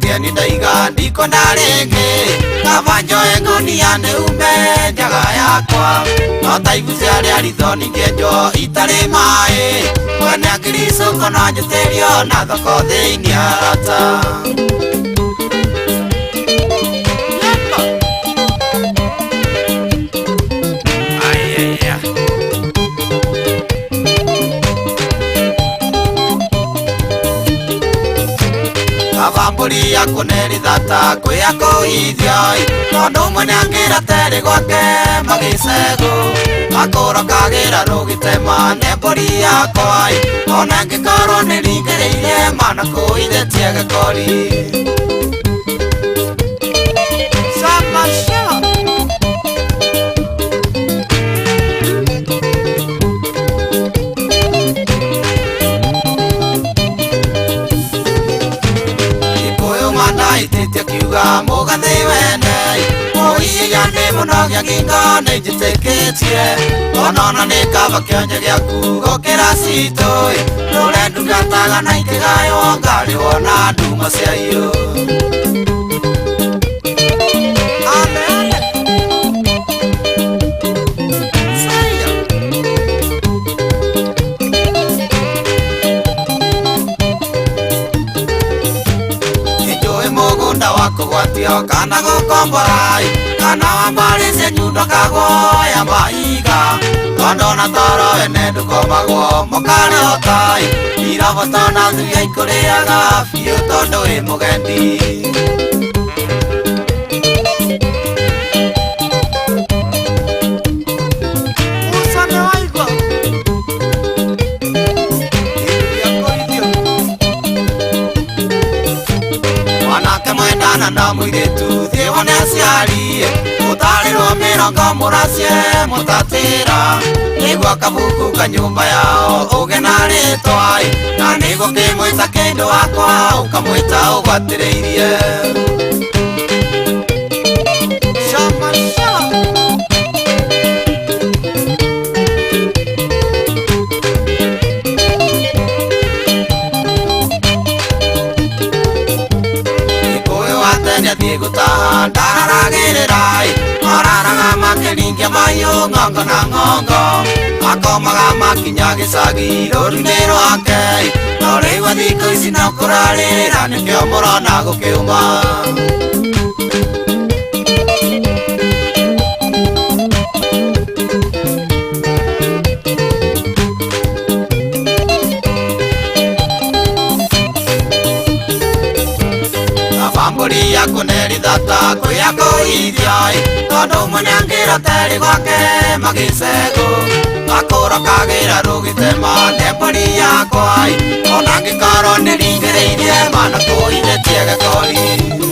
Tieni daiga diko narenge kavanjo engoni ane ume jaga yakwa no taibu ciari arithoni ngenjo itari mai mwene akiriso kono njuterio na thoko thiini arata Avamburi ya kuneri thata kuya kuithioi tondu mwene angira teri gwake magisego akoro kagira rugitema nemburi yakwai ona ngikorwo niringiriire mana kuithetie gikori Ititia kiuga mugathi wene Muiye yande munogia ginga nejiteketie Onona nikava kionje giaku gokira sitoi Nure ndungataga na ikigayo ngari wona nduma ciayo Kugwatio kana gukomborai kana wambarĩcie nyundo kaguoya maiga tondo na toro ene ndukomagwo mũkarehotai iraboto na thuya ikũrĩaga biũ tondu wĩ mũgendi na muiretu thie wone aciari utarirwo mirongo muracie mutatira nigwa kabuku ka nyumba yao uge na ritwai na nigwo kimwita kindu wakwa ukamwita ugwatiriirie Gutaha ndararagirirai araraga makiringia mayu ngongo na ngongo akomaga makinya gicagi rũru-inĩ rwake no rĩu thikũ ici no kũrarĩrĩra nĩkĩo mũrona gũkĩuma Avamburi ya kuneri thata kuya kuithioi tondu mwene angira teri gwake magisego akoro kagira rugitema nemburi yakwai ona ngikorwo niringiriirie mana kuithetie gikori